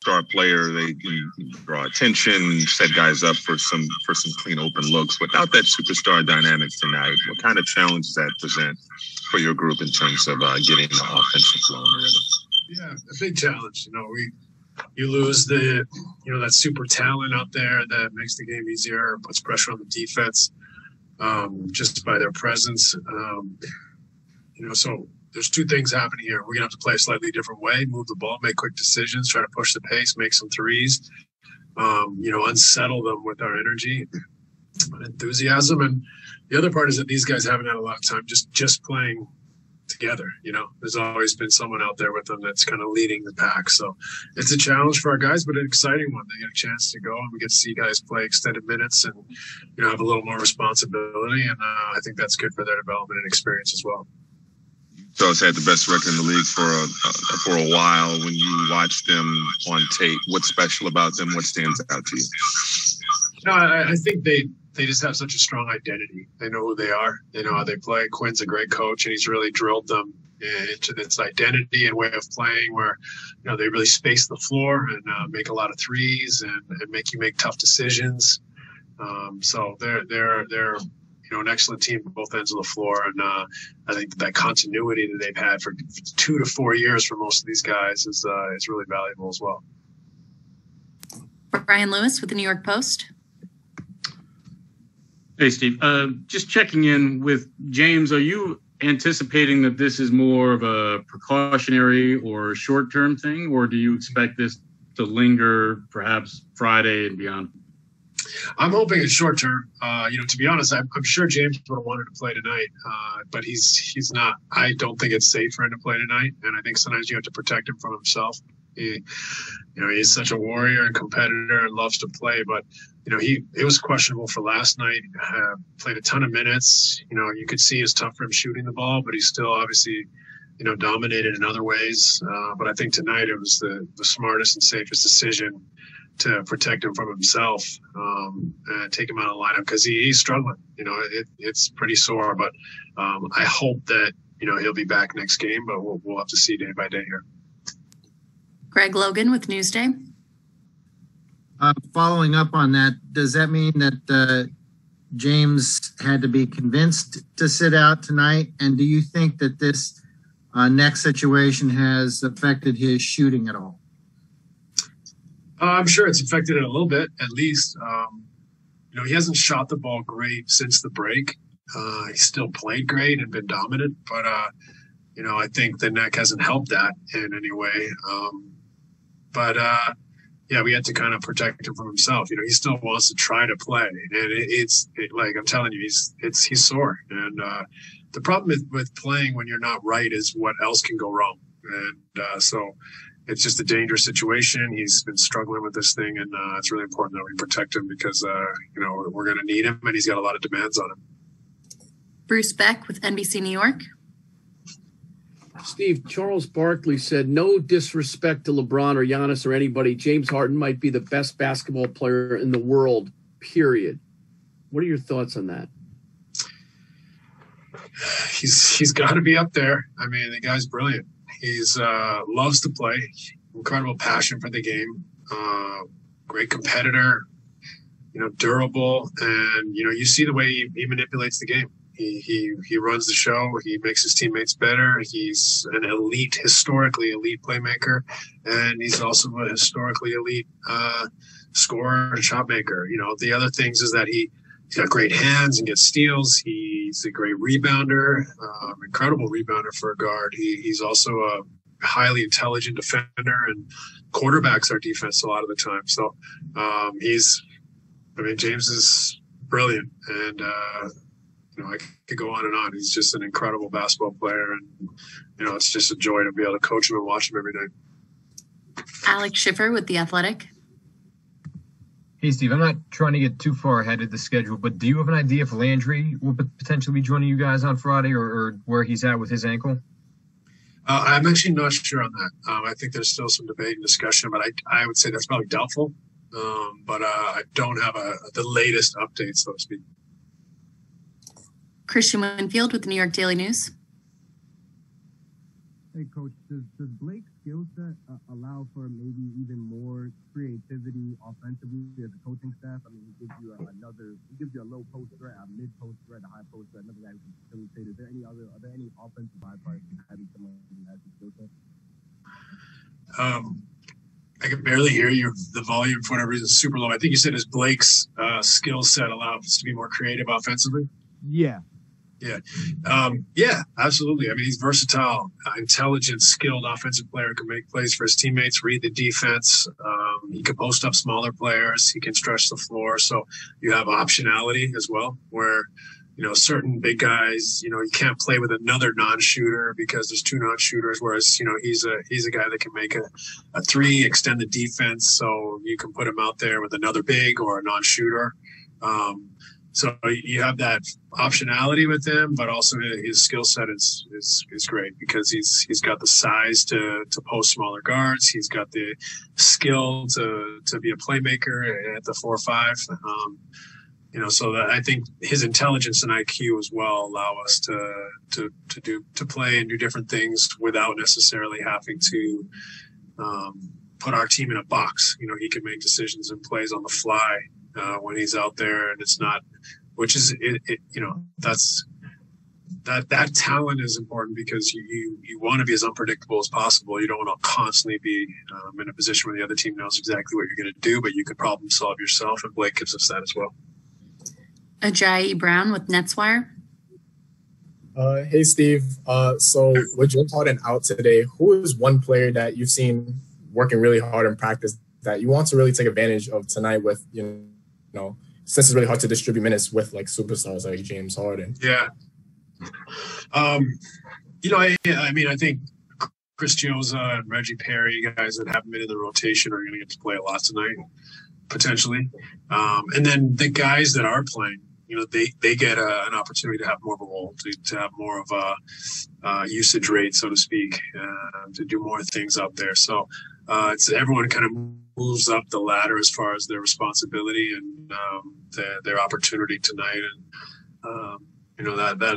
star player, they can draw attention, set guys up for some clean open looks. Without that superstar dynamic tonight, what kind of challenge does that present for your group in terms of getting the offensive flow in the rhythm? Yeah, a big challenge. You lose that super talent out there that makes the game easier, puts pressure on the defense just by their presence. So there's two things happening here. We're going to have to play a slightly different way, move the ball, make quick decisions, try to push the pace, make some threes, unsettle them with our energy and enthusiasm. And the other part is that these guys haven't had a lot of time just playing together. There's always been someone out there with them that's kind of leading the pack. So it's a challenge for our guys, but an exciting one. They get a chance to go and we get to see guys play extended minutes and, have a little more responsibility. And I think that's good for their development and experience as well. So it's had the best record in the league for a while. When you watch them on tape, what's special about them? What stands out to you? No, I think they just have such a strong identity. They know who they are. They know how they play. Quinn's a great coach, and he's really drilled them into this identity and way of playing where, they really space the floor and make a lot of threes and make you make tough decisions. So they're an excellent team on both ends of the floor. And I think that continuity that they've had for 2 to 4 years for most of these guys is really valuable as well. Brian Lewis with the New York Post. Hey, Steve. Just checking in with James. Are you anticipating that this is more of a precautionary or short-term thing, or do you expect this to linger perhaps Friday and beyond? I'm hoping it's short term. To be honest, I'm sure James would have wanted to play tonight, but he's not. I don't think it's safe for him to play tonight, and I think sometimes you have to protect him from himself. He's such a warrior and competitor and loves to play, but it was questionable for last night. Played a ton of minutes. You could see it's tough for him shooting the ball, but he's still obviously dominated in other ways. But I think tonight it was the smartest and safest decision to protect him from himself and take him out of the lineup because he's struggling. It's pretty sore, but I hope that he'll be back next game, but we'll have to see day by day here. Greg Logan with Newsday. Following up on that, does that mean that James had to be convinced to sit out tonight? And do you think that this next situation has affected his shooting at all? I'm sure it's affected it a little bit, at least. He hasn't shot the ball great since the break. He's still played great and been dominant, but I think the neck hasn't helped that in any way. We had to kind of protect him from himself. He still wants to try to play, and like I'm telling you, he's sore. And the problem with playing when you're not right is what else can go wrong. And so it's just a dangerous situation. He's been struggling with this thing, and it's really important that we protect him because we're going to need him, and he's got a lot of demands on him. Bruce Beck with NBC New York. Steve, Charles Barkley said, no disrespect to LeBron or Giannis or anybody, James Harden might be the best basketball player in the world, period. What are your thoughts on that? He's got to be up there. I mean, the guy's brilliant. He's loves to play, incredible passion for the game, great competitor, durable, and you see the way he manipulates the game. He runs the show. He makes his teammates better. He's an historically elite playmaker, and he's also a historically elite scorer and shot maker. The other things is that he's got great hands and gets steals. He's a great rebounder, incredible rebounder for a guard. He's also a highly intelligent defender and quarterbacks our defense a lot of the time. So James is brilliant, and I could go on and on. He's just an incredible basketball player, and it's just a joy to be able to coach him and watch him every night. Alex Schiffer with The Athletic. Hey, Steve, I'm not trying to get too far ahead of the schedule, but do you have an idea if Landry will potentially be joining you guys on Friday or where he's at with his ankle? I'm actually not sure on that. I think there's still some debate and discussion, but I would say that's probably doubtful. But I don't have the latest updates, so to speak. Christian Winfield with the New York Daily News. Hey, Coach, does Blake's skill set allow for maybe even more offensively as a coaching staff. I mean, he gives you a low post threat, a mid post threat, a high post threat, another guy who can facilitate. Are there any offensive byproducts in having someone who has the skill set? I can barely hear you. The volume, for whatever reason, is super low. I think you said is Blake's skill set allows us to be more creative offensively? Yeah. Yeah, absolutely. I mean, he's versatile, intelligent, skilled offensive player, can make plays for his teammates, read the defense. He can post up smaller players. He can stretch the floor. So you have optionality as well, where, certain big guys, you can't play with another non-shooter because there's two non-shooters, whereas, he's a guy that can make a three, extend the defense. So you can put him out there with another big or a non-shooter. So you have that optionality with him, but also his skill set is great because he's got the size to post smaller guards. He's got the skill to be a playmaker at the 4 or 5. So that I think his intelligence and IQ as well allow us to play and do different things without necessarily having to put our team in a box. He can make decisions and plays on the fly when he's out there, and it's not, which is that talent is important because you want to be as unpredictable as possible. You don't want to constantly be in a position where the other team knows exactly what you're going to do, but you can problem solve yourself, and Blake gives us that as well. Ajayi Brown with NetsWire. Hey, Steve. So with James Harden out today, who is one player that you've seen working really hard in practice that you want to really take advantage of tonight with, since it's really hard to distribute minutes with like superstars like James Harden? Yeah. I think Chris Chioza and Reggie Perry, guys that haven't been in the rotation, are going to get to play a lot tonight, potentially. And then the guys that are playing, they get an opportunity to have more of a role, to have more of a usage rate, so to speak, to do more things out there. So it's everyone kind of moves up the ladder as far as their responsibility and their opportunity tonight. And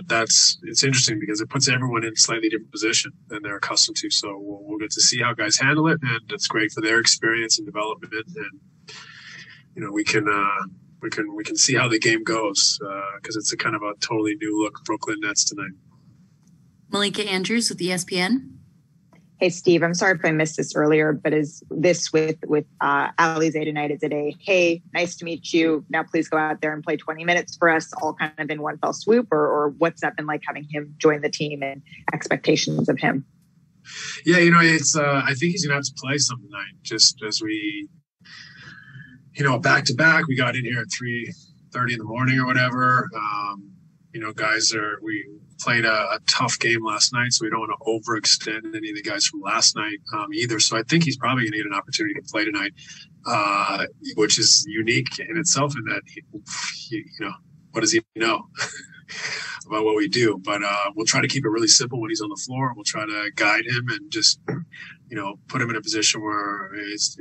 that's it's interesting because it puts everyone in a slightly different position than they're accustomed to. So we'll get to see how guys handle it, and it's great for their experience and development. And we can see how the game goes because it's a kind of a totally new look Brooklyn Nets tonight. Malika Andrews with ESPN. Hey, Steve, I'm sorry if I missed this earlier, but is this with Alizé tonight? Is it a, hey, nice to meet you, now please go out there and play 20 minutes for us, all kind of in one fell swoop, or what's that been like having him join the team and expectations of him? Yeah, it's I think he's going to have to play some tonight, just as we, back to back, we got in here at 3:30 in the morning or whatever. We played a tough game last night, so we don't want to overextend any of the guys from last night either. So I think he's probably going to get an opportunity to play tonight, which is unique in itself in that, what does he know about what we do? But we'll try to keep it really simple when he's on the floor. We'll try to guide him and just, put him in a position where it's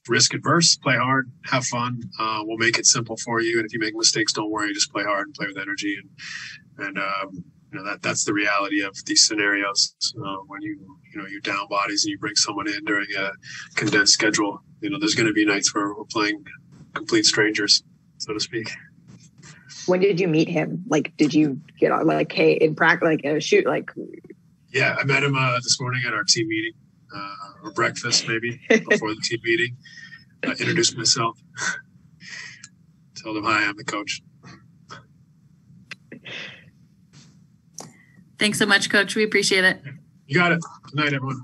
risk adverse, play hard, have fun. We'll make it simple for you. And if you make mistakes, don't worry, just play hard and play with energy. And that's the reality of these scenarios. When you down bodies and you bring someone in during a condensed schedule, there's going to be nights where we're playing complete strangers, so to speak. When did you meet him? Like, did you get on hey, in practice, shoot, Yeah, I met him this morning at our team meeting, or breakfast maybe before the team meeting. Introduced myself. Told him, hi, I'm the coach. Thanks so much, Coach. We appreciate it. You got it. Good night, everyone.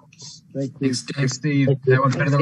Thanks, Steve. That was better than